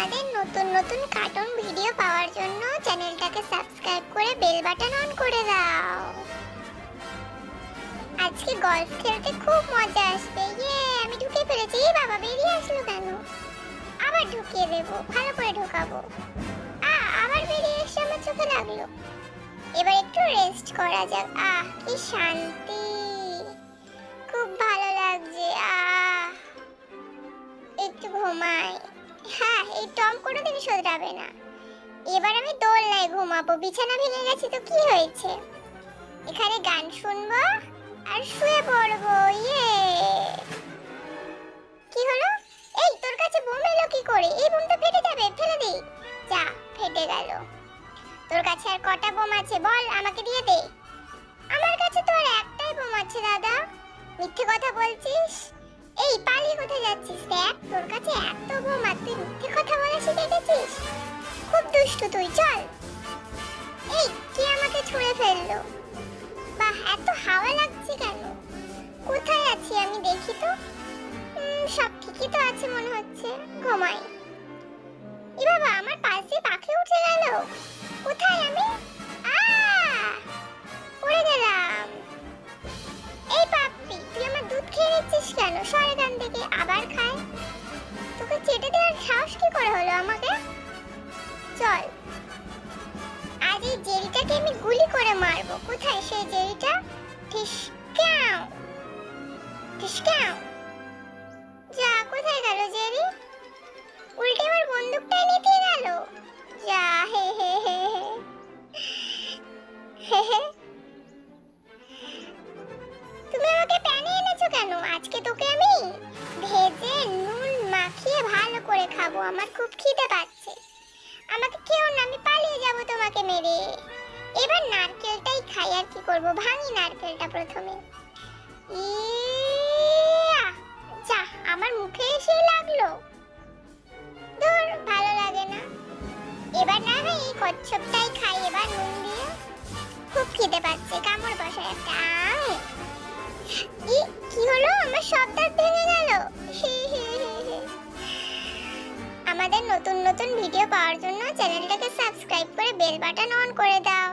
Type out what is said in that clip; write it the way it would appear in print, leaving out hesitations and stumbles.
আমাদের নতুন নতুন কার্টুন ভিডিও পাওয়ার জন্য চ্যানেলটাকে সাবস্ক্রাইব করে বেল বাটন অন করে দাও। আজকে গলফ খেলতে খুব মজা আসবে। আমি ঢুকে ফেলেছি। বাবা বেরিয়ে আসলো কেন? আবার ঢুকিয়ে দেবো, ভালো করে ঢোকাবো। আবার বেরিয়ে এসে আমার চোখে লাগলো। এবার একটু রেস্ট করা যাক। কি শান্তি, খুব ভালো লাগছে। একটু ঘুমাই। এই টম কোনোদিন শোধরাবে না। এবার আমি দোলনায় ঘুমাবো। বিছানা ভেঙে গেছে তো কি হয়েছে, এখানে গান শুনবো আর শুয়ে পড়বো। কি হলো? এই তোর কাছে বোম এলো কি করে? এই বোমটা ফেটে যাবে, ফেলে দে। যা, ফেটে গেল। তোর কাছে আর কটা বোম আছে বল, আমাকে দিয়ে দে। আমার কাছে তো আর একটাই বোম আছে দাদা। মিথ্যে কথা বলছিস। এই পালিয়ে কোথায় যাচ্ছিস? দেখ, তোর কাছে এত বোম আর তুই মিথ্যে কথা বলা শিখে গেছিস। খুব দুষ্টু তুই, চল। এই কে আমাকে ছুঁড়ে ফেললো? বাহ, এত হাওয়া লাগছে কেন? কোথায় আছি আমি দেখি তো। সব ঠিকই তো আছে মনে হচ্ছে। ঘুমাই। এ বাবা, আমার পাশ দিয়ে পাখি উঠে গেল। কোথায় আমি? পড়ে গেলাম। এই পাপ্পি, তুই আমার দুধ খেয়ে নিচ্ছিস কেন? সর এখান থেকে। আবার খায়। তোকে চেটে দেওয়ার সাহস কি করে হলো আমাকে? চল, আজ এই জেরিটাকে আমি গুলি করে মারবো। কোথায় সেই জেরিটা? ঠিসকাও ঠিসকাও। যা, কোথায় গেল জেরি? উল্টে আমার বন্দুকটাই নিতে গেল। যা, হে হে হে হে হে। তুমি আমাকে প্যানে এনেছো কেন? আজকে তোকে আমি ভেজে নুন মাখিয়ে ভালো করে খাবো। আমার খুব খিদে পাচ্ছে। আমাকে কেউ না, আমি পালিয়ে যাব তোমাকে মেরে। এবার নারকেলটাই খাই। আর কি করব, ভাঙি নারকেলটা প্রথমে। যা, আমার মুখে এসে লাগলো। ধুর, ভালো লাগে না। এবার না হয় এই কচ্ছপটাই খাই এবার নুন দিয়ে। খুব খিদে পাচ্ছে, কামড় বসায় একটা। কি হলো? আমার সব দাঁত ভেঙে গেল। আমাদের নতুন নতুন ভিডিও পাওয়ার জন্য চ্যানেলটাকে সাবস্ক্রাইব করে বেল বাটন অন করে দাও।